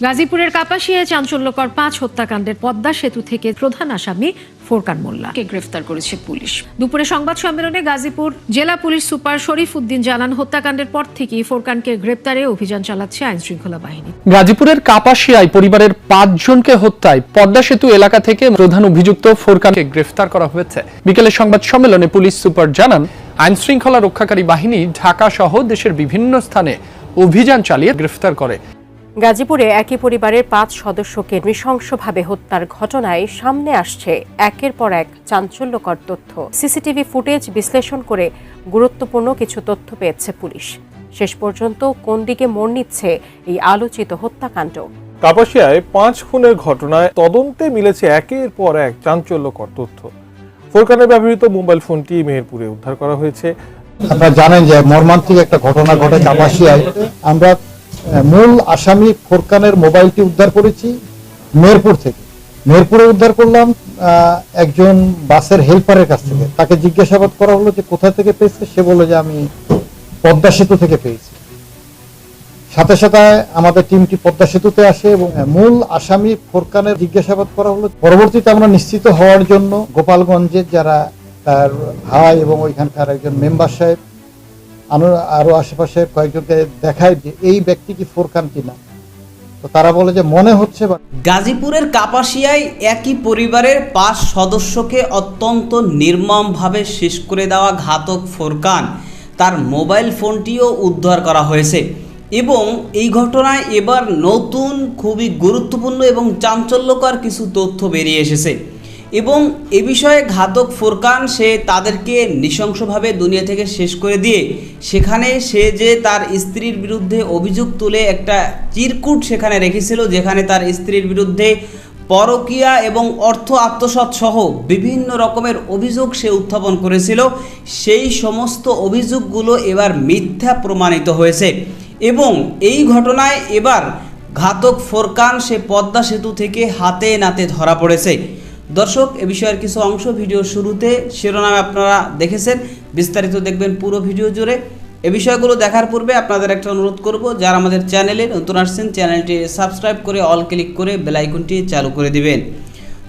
গাজীপুরের কাপাসিয়ায় চাঞ্চল্যকর 5 হত্যাকাণ্ডের পদ্মা সেতু থেকে প্রধান আসামি ফোরকান মোল্লাকে গ্রেফতার করেছে পুলিশ। দুপুরে সংবাদ সম্মেলনে গাজীপুর জেলা পুলিশ সুপার শরীফ উদ্দিন জানান, হত্যাকাণ্ডের পর থেকেই ফোরকানকে গ্রেপ্তারে অভিযান চালাচ্ছে আইন শৃঙ্খলা বাহিনী। গাজীপুরের কাপাসিয়ায় পরিবারের 5 জনকে হত্যায় পদ্মা সেতু এলাকা থেকে প্রধান অভিযুক্ত ফোরকানকে গ্রেফতার করা হয়েছে। বিকেলে সংবাদ সম্মেলনে পুলিশ সুপার জানান, আইন শৃঙ্খলা রক্ষাকারী বাহিনী ঢাকা সহ দেশের বিভিন্ন স্থানে অভিযান চালিয়ে গ্রেফতার করে। গাজীপুরে একই পরিবারের 5 সদস্যকে নৃশংসভাবে হত্যার ঘটনায় সামনে আসছে একের পর এক চাঞ্চল্যকর তথ্য। সিসিটিভি ফুটেজ বিশ্লেষণ করে গুরুত্বপূর্ণ কিছু তথ্য পেয়েছে পুলিশ। শেষ পর্যন্ত কোন দিকে মোড় নিচ্ছে এই আলোচিত হত্যাকাণ্ড? কাপাসিয়ায় 5 খুনের ঘটনায় তদন্তে মিলেছে একের পর এক চাঞ্চল্যকর তথ্য। ফোরকানের ব্যবহৃত মোবাইল ফোনটি মেহেরপুরে উদ্ধার করা হয়েছে। আপনারা জানেন যে মর্মান্তিক একটা ঘটনা ঘটে কাপাসিয়ায়। আমরা মূল আসামি ফোরকানের মোবাইলটি উদ্ধার করেছি মেহেরপুর থেকে। মেহেরপুরে উদ্ধার করলাম একজন বাসের হেল্পারের কাছ থেকে। তাকে জিজ্ঞাসাবাদ করা হলো যে কোথা থেকে পেয়েছে, সে বলল যে আমি পদ্মা সেতু থেকে পেয়েছি। সাথে সাথে আমাদের টিমটি পদ্মা সেতুতে আসে এবং মূল আসামি ফোরকানের জিজ্ঞাসাবাদ করা হলো। পরবর্তীতে আমরা নিশ্চিত হওয়ার জন্য গোপালগঞ্জের যারা তার ভাই এবং ওইখানকার একজন মেম্বার সাহেব আরো আশেপাশে কয়েকজনকে দেখায় যে এই ব্যক্তি কি ফোরকান কিনা। তো তারা বলে যে মনে হচ্ছে। গাজীপুরের কাপাসিয়ায় একই পরিবারের 5 সদস্যকে অত্যন্ত নির্মমভাবে শেষ করে দেওয়া ঘাতক ফোরকান, তার মোবাইল ফোনটিও উদ্ধার করা হয়েছে। এবং এই ঘটনায় এবার নতুন খুবই গুরুত্বপূর্ণ এবং চাঞ্চল্যকর কিছু তথ্য বেরিয়ে এসেছে। এবং এ বিষয়ে ঘাতক ফোরকান সে তাদেরকে নৃশংসভাবে দুনিয়া থেকে শেষ করে দিয়ে সেখানে সে যে তার স্ত্রীর বিরুদ্ধে অভিযোগ তুলে একটা চিরকুট সেখানে রেখেছিল, যেখানে তার স্ত্রীর বিরুদ্ধে পরকীয়া এবং অর্থ আত্মসাৎ সহ বিভিন্ন রকমের অভিযোগ সে উত্থাপন করেছিল। সেই সমস্ত অভিযোগগুলো এবার মিথ্যা প্রমাণিত হয়েছে এবং এই ঘটনায় এবার ঘাতক ফোরকান সে পদ্মা সেতু থেকে হাতে নাতে ধরা পড়েছে। দর্শক, এ বিষয়ের কিছু অংশ ভিডিওর শুরুতে শিরোনামে আপনারা দেখেছেন, বিস্তারিত দেখবেন পুরো ভিডিও জুড়ে। এ বিষয়গুলো দেখার পূর্বে আপনাদের একটা অনুরোধ করব, যারা আমাদের চ্যানেলে নতুন আসছেন চ্যানেলটি সাবস্ক্রাইব করে অল ক্লিক করে বেল আইকনটি চালু করে দিবেন।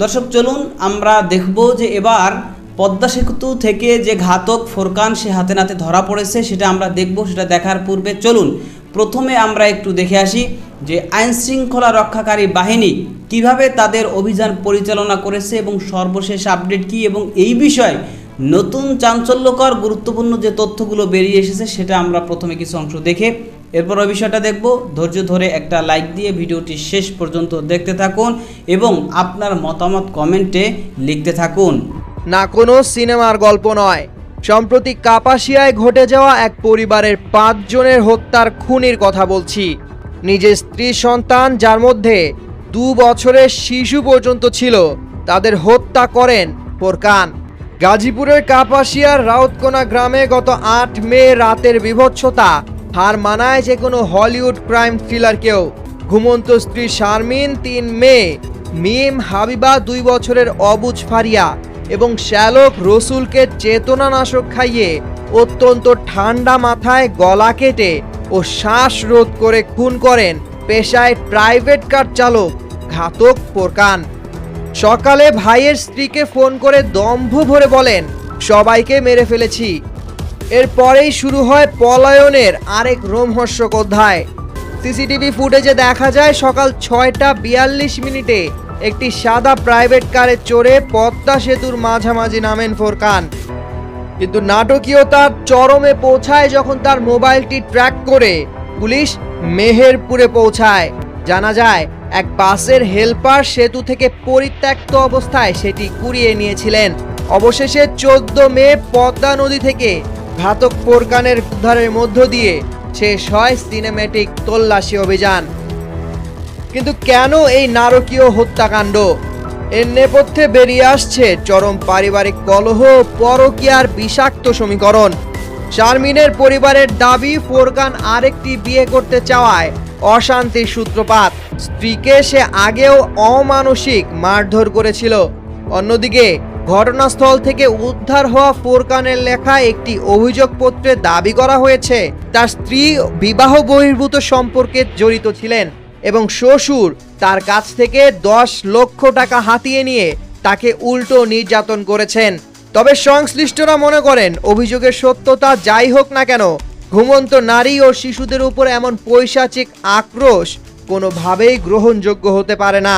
দর্শক, চলুন আমরা দেখব যে এবার পদ্মা সেতু থেকে যে ঘাতক ফোরকান সে হাতে নাতে ধরা পড়েছে সেটা আমরা দেখব। সেটা দেখার পূর্বে চলুন প্রথমে আমরা একটু দেখে আসি যে আইন শৃঙ্খলা রক্ষাকারী বাহিনী কিভাবে তাদের অভিযান পরিচালনা করেছে এবং সর্বশেষ আপডেট কি, এবং এই বিষয়ে নতুন চাঞ্চল্যকর গুরুত্বপূর্ণ যে তথ্যগুলো বেরিয়ে এসেছে সেটা আমরা প্রথমে কিছু অংশ দেখে এরপর ওই বিষয়টা দেখব। ধৈর্য ধরে একটা লাইক দিয়ে ভিডিওটি শেষ পর্যন্ত দেখতে থাকুন এবং আপনার মতামত কমেন্টে লিখতে থাকুন। না কোনো সিনেমার গল্প নয়, সম্প্রতি কাপাসিয়ায় ঘটে যাওয়া এক পরিবারের 5 জনের হত্যার খুনির কথা বলছি। নিজের স্ত্রী সন্তান, যার মধ্যে 2 বছরের শিশু পর্যন্ত ছিল, তাদের হত্যা করেন ফোরকান। গাজীপুরের কাপাসিয়ার রাউতকোনা গ্রামে গত 8 মে রাতের বিভৎসতা হার মানায় যে কোনো হলিউড ক্রাইম থ্রিলারকেও। ঘুমন্ত স্ত্রী শারমিন, 3 মেয়ে মিম, হাবিবা 2 বছরের অবুঝ ফারিয়া এবং শ্যালক রসুলকে চেতনানাশক খাইয়ে অত্যন্ত ঠান্ডা মাথায় গলা কেটে ও শ্বাসরোধ করে খুন করেন পেশায় প্রাইভেট কার চালক ঘাতক ফোরকান। সকালে ভাইয়ের স্ত্রীকে ফোন করে দম্ভ ভরে বলেন, সবাইকে মেরে ফেলেছি। এরপরেই শুরু হয় পলায়নের আরেক রোমহর্ষক অধ্যায়। সিসিটিভি ফুটেজে দেখা যায় সকাল 6:42 একটি সাদা প্রাইভেট কারে চড়ে পদ্মা সেতুর মাঝামাঝি নামেন ফোরকান। কিন্তু নাটকীয়তার চরমে পৌঁছায় যখন তার মোবাইলটি ট্র্যাক করে পুলিশ মেহেরপুরে পৌঁছায়। জানা যায় এক বাসের হেল্পার সেতু থেকে পরিত্যক্ত অবস্থায় সেটি কুড়িয়ে নিয়েছিলেন। অবশেষে 14 মে পদ্মা নদী থেকে ঘাতক ফোরকানের উদ্ধারের মধ্য দিয়ে শেষ হয় সিনেম্যাটিক তল্লাশি অভিযান। কিন্তু কেন এই নারকীয় হত্যাকাণ্ড? এর নেপথ্যে বেরিয়ে আসছে চরম পারিবারিক কলহ, পরকীয়ার বিষাক্ত সমীকরণ। শারমিনের পরিবারের দাবি, ফোরকান আরেকটি বিয়ে করতে চাওয়ায় অশান্তির সূত্রপাত। স্ত্রীকে সে আগেও অমানসিক মারধর করেছিল। অন্যদিকে ঘটনাস্থল থেকে উদ্ধার হওয়া ফোরকানের লেখা একটি অভিযোগপত্রে দাবি করা হয়েছে তার স্ত্রী বিবাহ বহির্ভূত সম্পর্কে জড়িত ছিলেন এবং শ্বশুর তার কাছ থেকে 10 লক্ষ টাকা হাতিয়ে নিয়ে তাকে উল্টো নির্যাতন করেছেন। তবে সংশ্লিষ্টরা মনে করেন অভিযোগের সত্যতা যাই হোক না কেন, ঘুমন্ত নারী ও শিশুদের উপর এমন পৈশাচিক আক্রোশ কোনোভাবেই গ্রহণযোগ্য হতে পারে না।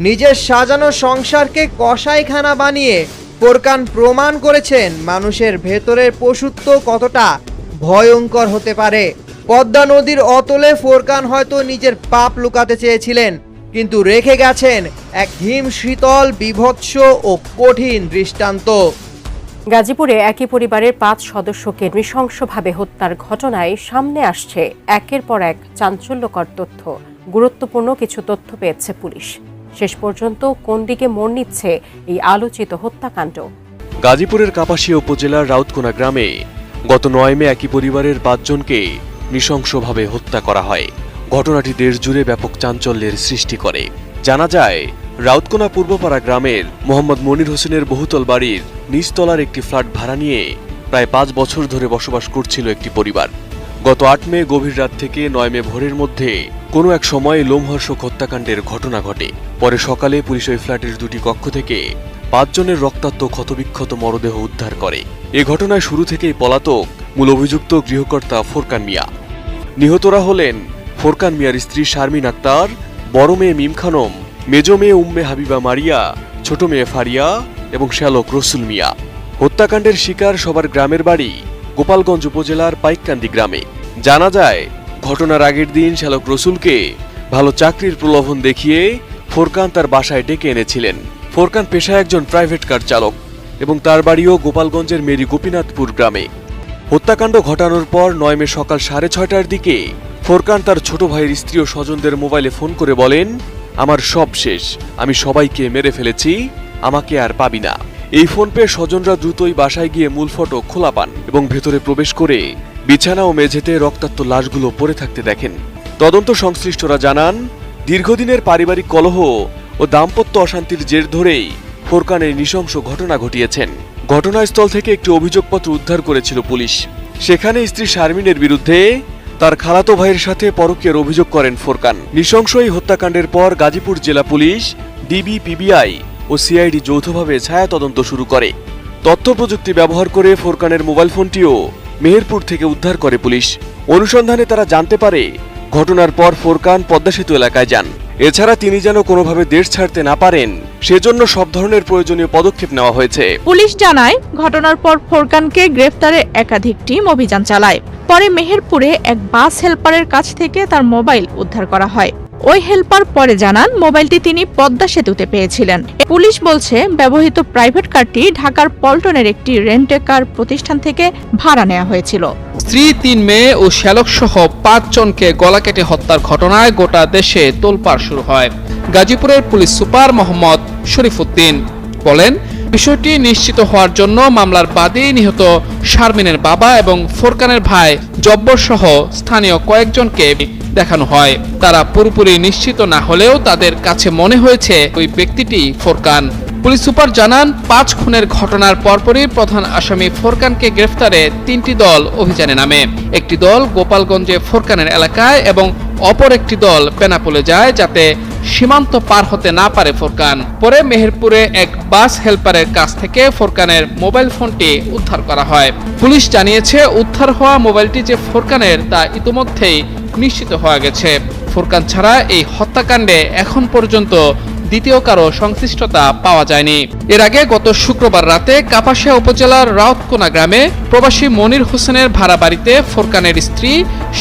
নিজের সাজানো সংসারকে কসাইখানা বানিয়ে ফোরকান প্রমাণ করেছেন মানুষের ভেতরের পশুত্ব কতটা ভয়ঙ্কর হতে পারে। পদ্মা নদীর অতলে ফোরকান হয়তো নিজের পাপ লুকাতে চেয়েছিলেন, কিন্তু রেখে গেছেন এক হিম শীতল, বিভৎস ও কঠিন দৃষ্টান্ত। গাজীপুরে একই পরিবারের 5 সদস্যকে নৃশংসভাবে হত্যার ঘটনায় সামনে আসছে একের পর এক চাঞ্চল্যকর তথ্য। গুরুত্বপূর্ণ কিছু তথ্য পেয়েছে পুলিশ। শেষ পর্যন্ত কোন দিকে মোড় নিচ্ছে এই আলোচিত হত্যাকাণ্ড? গাজীপুরের কাপাসিয়া উপজেলার রাউতকোনা গ্রামে গত 9 মে একই পরিবারের 5 জনকে নৃশংসভাবে হত্যা করা হয়। ঘটনাটি দেশ জুড়ে ব্যাপক চাঞ্চল্যের সৃষ্টি করে। জানা যায়, রাউতকোনা পূর্বপাড়া গ্রামের মোহাম্মদ মনির হোসেনের বহুতল বাড়ির নিচতলার একটি ফ্ল্যাট ভাড়া নিয়ে প্রায় 5 বছর ধরে বসবাস করছিল একটি পরিবার। গত 8 মে গভীর রাত থেকে 9 মে ভোরের মধ্যে কোনো এক সময়ে লোমহর্ষক হত্যাকাণ্ডের ঘটনা ঘটে। পরে সকালে পুলিশ ওই ফ্ল্যাটের 2টি কক্ষ থেকে 5 জনের রক্তাক্ত ক্ষতবিক্ষত মরদেহ উদ্ধার করে। এ ঘটনায় শুরু থেকেই পলাতক মূল অভিযুক্ত গৃহকর্তা ফোরকান মিয়া। নিহতরা হলেন ফোরকান মিয়ার স্ত্রী শারমিন আক্তার, বড় মেয়ে মিম খানম, মেজ মেয়ে উম্মে হাবিবা মারিয়া, ছোট মেয়ে ফারিয়া এবং শ্যালক রসুল মিয়া। হত্যাকাণ্ডের শিকার সবার গ্রামের বাড়ি গোপালগঞ্জ উপজেলার পাইককান্দি গ্রামে। জানা যায়, ঘটনার আগের দিন শ্যালক রসুলকে ভালো চাকরির প্রলোভন দেখিয়ে ফোরকান তার বাসায় ডেকে এনেছিলেন। ফোরকান পেশায় একজন প্রাইভেট কার চালক এবং তার বাড়িও গোপালগঞ্জের মেরি গোপীনাথপুর গ্রামে। হত্যাকাণ্ড ঘটানোর পর 9 মে সকাল 6:30টার দিকে ফোরকান তার ছোট ভাইয়ের স্ত্রী ও স্বজনদের মোবাইলে ফোন করে বলেন, আমার সব শেষ, আমি সবাইকে মেরে ফেলেছি, আমাকে আর পাবি না। এই ফোন পেয়ে স্বজনরা দ্রুতই বাসায় গিয়ে মূল ফটক খোলা পান এবং ভেতরে প্রবেশ করে বিছানা ও মেঝেতে রক্তাক্ত লাশগুলো পড়ে থাকতে দেখেন। তদন্ত সংশ্লিষ্টরা জানান, দীর্ঘদিনের পারিবারিক কলহ ও দাম্পত্য অশান্তির জের ধরেই ফোরকানের নৃশংস ঘটনা ঘটিয়েছেন। ঘটনাস্থল থেকে একটি অভিযোগপত্র উদ্ধার করেছিল পুলিশ। সেখানে স্ত্রী শারমিনের বিরুদ্ধে তার খালাতো ভাইয়ের সাথে পরকীয়ার অভিযোগ করেন ফোরকান। নৃশংস এই হত্যাকাণ্ডের পর গাজীপুর জেলা পুলিশ, ডিবি, পিবিআই ও সিআইডি যৌথভাবে ছায়া তদন্ত শুরু করে। তথ্য প্রযুক্তি ব্যবহার করে ফোরকানের মোবাইল ফোনটিও মেহেরপুর থেকে উদ্ধার করে পুলিশ। অনুসন্ধানে তারা জানতে পারে, ঘটনার পর ফোরকান পদ্মা সেতু এলাকায় যান। এছাড়া তিনি যেন কোনোভাবে দেশ ছাড়তে না পারেন, সেজন্য সব ধরনের প্রয়োজনীয় পদক্ষেপ নেওয়া হয়েছে। পুলিশ জানায়, ঘটনার পর ফোরকানকে গ্রেফতারে একাধিক টিম অভিযান চালায়। পরে মেহেরপুরে এক বাস হেল্পারের কাছ থেকে তার মোবাইল উদ্ধার করা হয়। ওই হেল্পার পরে জানান, মোবাইলটি তিনি পদ্মা সেতুতে পেয়েছিলেন। পুলিশ বলছে, ব্যবহৃত প্রাইভেট কারটি ঢাকার পল্টনের একটি রেন্টে কার প্রতিষ্ঠান থেকে ভাড়া নেওয়া হয়েছিল। স্ত্রী, 3 মেয়ে ও শ্যালক সহ 5 জনকে গলা কেটে হত্যার ঘটনায় গোটা দেশে তোলপাড় শুরু হয়। গাজীপুরের পুলিশ সুপার মোহাম্মদ শরীফুদ্দিন বলেন, বিষয়টি নিশ্চিত হওয়ার জন্য মামলার বাদী নিহত শারমিনের বাবা এবং ফোরকানের ভাই জব্বর সহ স্থানীয় কয়েকজনকে দেখানো হয়। তারা পুরোপুরি নিশ্চিত না হলেও তাদের কাছে মনে হয়েছে ওই ব্যক্তিটি ফোরকান। পুলিশ সুপার জানান, 5 খুনের ঘটনার পরপরই প্রধান আসামি ফোরকানকে গ্রেফতারে 3টি দল অভিযানে নামে। একটি দল গোপালগঞ্জে ফোরকানের এলাকায় এবং অপর একটি দল বেনাপোলে যায়, যাতে সীমান্ত পার হতে না পারে ফোরকান। পরে মেহেরপুরে এক বাস হেল্পারের কাছ থেকে ফোরকানের মোবাইল ফোনটি উদ্ধার করা হয়। পুলিশ জানিয়েছে, উদ্ধার হওয়া মোবাইলটি যে ফোরকানের তা ইতোমধ্যেই নিশ্চিত হয়ে গেছে। ফোরকান ছাড়া এই হত্যাকাণ্ডে এখন পর্যন্ত দ্বিতীয় কারো সংশ্লিষ্টতা পাওয়া যায়নি। এর আগে গত শুক্রবার রাতে কাপাসিয়া উপজেলার রাউতকোনা গ্রামে প্রবাসী মনির হোসেনের ভাড়া বাড়িতে ফোরকানের স্ত্রী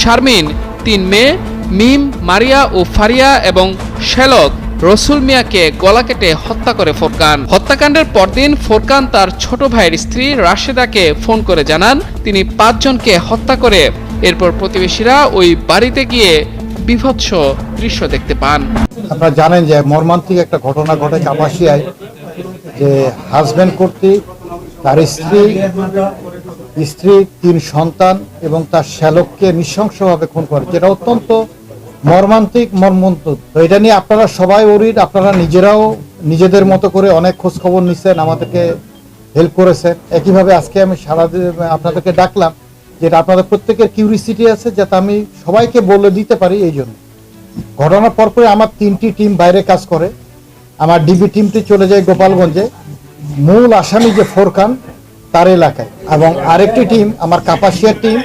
শারমিন, 3 মেয়ে মিম, মারিয়া ও ফারিয়া এবং শ্যালক রসুল মিয়াকে গলা কেটে হত্যা করে ফোরকান। হত্যাকাণ্ডের পরদিন ফোরকান তার ছোট ভাইয়ের স্ত্রী রাশেদাকে ফোন করে জানান, তিনি 5 জনকে হত্যা করে এরপর প্রতিবেশীরা ওই বাড়িতে গিয়ে বিভৎস দৃশ্য দেখতে পান। আপনারা জানেন যে মর্মান্তিক একটা ঘটনা ঘটে কাপাসিয়ায়, যে হাজব্যান্ড কর্তৃক তার স্ত্রী, 3 সন্তান এবং তার শ্যালককে নৃশংসভাবে খুন করে, যেটা অত্যন্ত মর্মান্তিক, মর্মন্তুদ। তো এটা নিয়ে আপনারা সবাই ওরিড, আপনারা নিজেরাও নিজেদের মতো করে অনেক খোঁজ খবর নিচ্ছেন, আমাদেরকে হেল্প করেছেন। একইভাবে আজকে আমি আপনাদেরকে ডাকলাম, যেটা আপনাদের প্রত্যেকের কিউরিসিটি আছে, যাতে আমি সবাইকে বলে দিতে পারি। এই জন্য ঘটনার পরপরই আমার 3টি টিম বাইরে কাজ করে। আমার ডিবি টিমটি চলে যায় গোপালগঞ্জে, মূল আসামি যে ফোরকান তার এলাকায়, এবং আরেকটি টিম আমার কাপাসিয়ার টিম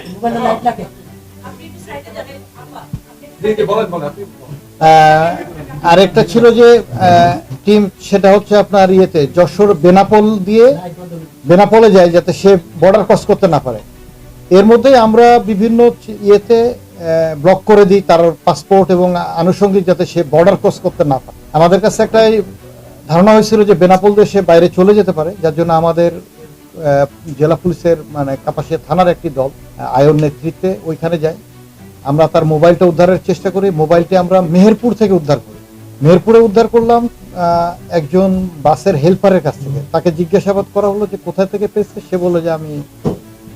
আরেকটা ছিল যে টিম, সেটা হচ্ছে আপনার যশোর বেনাপোলে যায় যাতে সে বর্ডার ক্রস করতে না পারে। এর মধ্যে আমরা বিভিন্ন ব্লক করে দিই তার পাসপোর্ট এবং আনুষঙ্গিক, যাতে সে বর্ডার ক্রস করতে না পারে। আমাদের কাছে একটা ধারণা হয়েছিল যে বেনাপোল দিয়ে সে বাইরে চলে যেতে পারে, যার জন্য আমাদের জেলা পুলিশের কাপাসিয়া থানার একটি দল আয়ন নেতৃত্বে ওইখানে যায়। আমরা তার মোবাইলটা উদ্ধারের চেষ্টা করি। মোবাইলটি আমরা মেহেরপুর থেকে উদ্ধার করি। মেহেরপুরে উদ্ধার করলাম একজন বাসের হেল্পারের কাছ থেকে। তাকে জিজ্ঞাসাবাদ করা হলো যে কোথা থেকে পেয়েছে, সে বলল যে আমি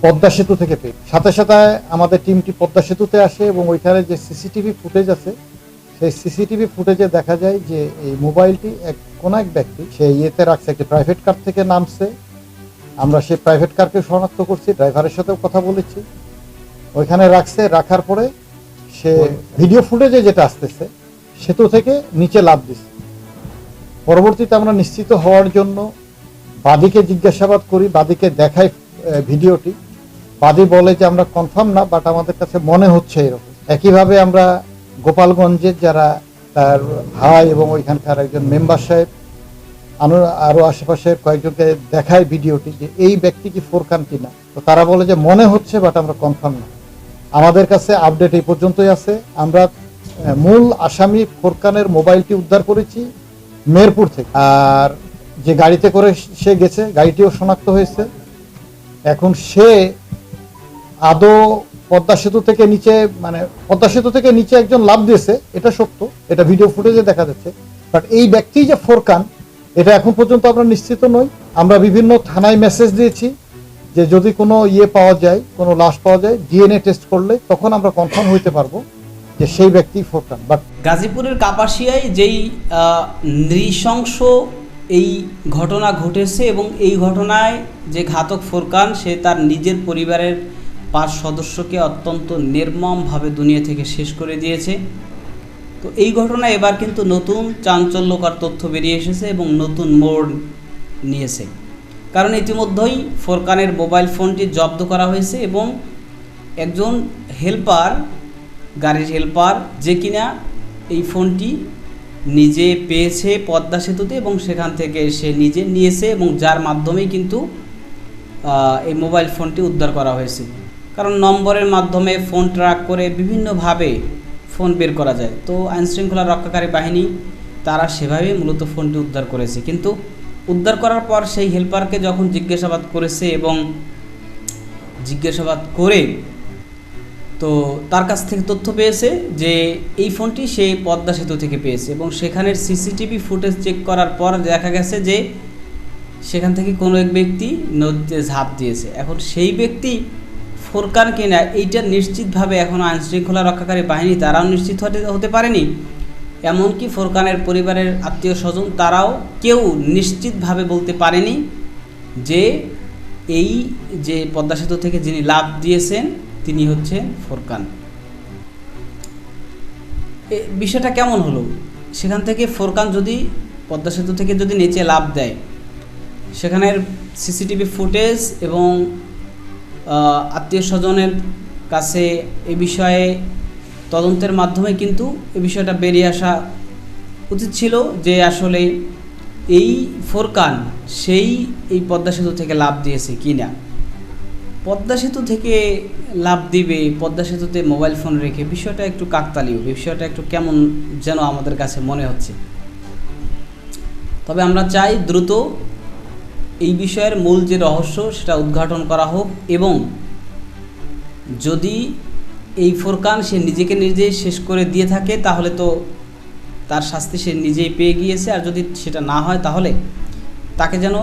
পদ্মা সেতু থেকে পেয়ে। সাথে সাথে আমাদের টিমটি পদ্মা সেতুতে আসে এবং ওইখানে যে সিসিটিভি ফুটেজ আছে, সেই সিসিটিভি ফুটেজে দেখা যায় যে এই মোবাইলটি কোনো এক ব্যক্তি সে রাখছে, একটি প্রাইভেট কার থেকে নামছে। আমরা সেই প্রাইভেট কারকে শনাক্ত করছি, ড্রাইভারের সাথেও কথা বলেছি। ওইখানে রাখার পরে সে ভিডিও ফুটেজে যেটা আসতেছে সেতু থেকে নিচে লাফ দিচ্ছে। পরবর্তীতে আমরা নিশ্চিত হওয়ার জন্য বাদীকে জিজ্ঞাসাবাদ করি, বাদীকে দেখাই ভিডিওটি। বাদী বলে যে আমরা কনফার্ম না, বাট আমাদের কাছে মনে হচ্ছে এরকম। একইভাবে আমরা গোপালগঞ্জের যারা তার ভাই এবং ওইখানকার একজন মেম্বার সাহেব আরো আশেপাশের কয়েকজনকে দেখায় ভিডিওটি যে এই ব্যক্তি কি ফোরকান কিনা। তো তারা বলে যে মনে হচ্ছে, বাট আমরা কনফার্ম না। আমাদের কাছে আপডেট এই পর্যন্তই আছে। আমরা মূল আসামি ফোরকানের মোবাইলটি উদ্ধার করেছি মেহেরপুর থেকে, আর যে গাড়িতে করে সে গেছে গাড়িটিও শনাক্ত হয়েছে। এখন সে আদৌ পদ্মা সেতু থেকে নিচে একজন লাফ দিয়েছে, এটা সত্য, এটা ভিডিও ফুটেজে দেখা যাচ্ছে। বাট এই ব্যক্তি যে ফোরকান, এটা এখন পর্যন্ত আমরা নিশ্চিত নই। আমরা বিভিন্ন থানায় মেসেজ দিয়েছি যে যদি কোনো পাওয়া যায়, কোনো লাশ পাওয়া যায়, ডিএনএ টেস্ট করলে তখন আমরা কনফার্ম হইতে পারবো যে সেই ব্যক্তি ফোরকান। বাট গাজীপুরের কাপাসিয়ায় যেই নৃশংস এই ঘটনা ঘটেছে এবং এই ঘটনায় যে ঘাতক ফোরকান, সে তার নিজের পরিবারের 5 সদস্যকে অত্যন্ত নির্মমভাবে দুনিয়া থেকে শেষ করে দিয়েছে। তো এই ঘটনা এবার কিন্তু নতুন চাঞ্চল্যকর তথ্য বেরিয়ে এসেছে এবং নতুন মোড় নিয়েছে। কারণ ইতিমধ্যেই ফোরকানের মোবাইল ফোনটি জব্দ করা হয়েছে এবং একজন হেল্পার, গাড়ির হেল্পার, যে কিনা এই ফোনটি নিজে পেয়েছে পদ্মা সেতুতে এবং সেখান থেকে সে নিজে নিয়েছে এবং যার মাধ্যমেই কিন্তু এই মোবাইল ফোনটি উদ্ধার করা হয়েছে। কারণ নম্বরের মাধ্যমে ফোন ট্র্যাক করে বিভিন্নভাবে ফোন বের করা যায়। তো আইনশৃঙ্খলা রক্ষাকারী বাহিনী তারা সেভাবেই মূলত ফোনটি উদ্ধার করেছে। কিন্তু উদ্ধার করার পর সেই হেল্পারকে যখন জিজ্ঞাসাবাদ করেছে এবং জিজ্ঞাসাবাদ করে তো তার কাছ থেকে তথ্য পেয়েছে যে এই ফোনটি সে পদ্মা সেতু থেকে পেয়েছে এবং সেখানের সিসিটিভি ফুটেজ চেক করার পর দেখা গেছে যে সেখান থেকে কোনো এক ব্যক্তি নদীতে ঝাঁপ দিয়েছে। এখন সেই ব্যক্তি ফোরকান কিনা এইটা নিশ্চিতভাবে এখন আইনশৃঙ্খলা রক্ষাকারী বাহিনী তারাও নিশ্চিত হতে পারেনি, এমনকি ফোরকানের পরিবারের আত্মীয় স্বজন তারাও কেউ নিশ্চিতভাবে বলতে পারেনি যে এই যে পদ্মা সেতু থেকে যিনি লাফ দিয়েছেন তিনি হচ্ছেন ফোরকান। বিষয়টা কেমন হলো? সেখান থেকে ফোরকান যদি পদ্মা সেতু থেকে যদি নিচে লাফ দেয়, সেখানের সিসিটিভি ফুটেজ এবং আত্মীয় স্বজনের কাছে এ বিষয়ে তদন্তের মাধ্যমে কিন্তু এই বিষয়টা বেরিয়ে আসা উচিত ছিল যে আসলে এই ফোরকান সেই এই পদ্মা সেতু থেকে লাফ দিয়েছে কি না। পদ্মা সেতু থেকে লাফ দিবে, পদ্মা সেতুতে মোবাইল ফোন রেখে, বিষয়টা একটু কাকতালীয়, বিষয়টা একটু কেমন যেন আমাদের কাছে মনে হচ্ছে। তবে আমরা চাই দ্রুত এই বিষয়ের মূল যে রহস্য সেটা উদ্ঘাটন করা হোক এবং যদি এই ফোরকান সে নিজেকে নিজে শেষ করে দিয়ে থাকে তাহলে তো তার শাস্তি সে নিজেই পেয়ে গিয়েছে, আর যদি সেটা না হয় তাহলে তাকে যেন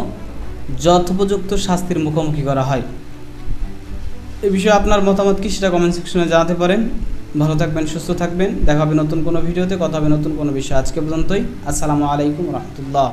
যথোপযুক্ত শাস্তির মুখোমুখি করা হয়। এ বিষয়ে আপনার মতামত কি সেটা কমেন্ট সেকশনে জানাতে পারেন। ভালো থাকবেন, সুস্থ থাকবেন, দেখা হবে নতুন কোনো ভিডিওতে, কথা হবে নতুন কোনো বিষয়। আজকে পর্যন্তই। আসসালামু আলাইকুম রহমতুল্লাহ।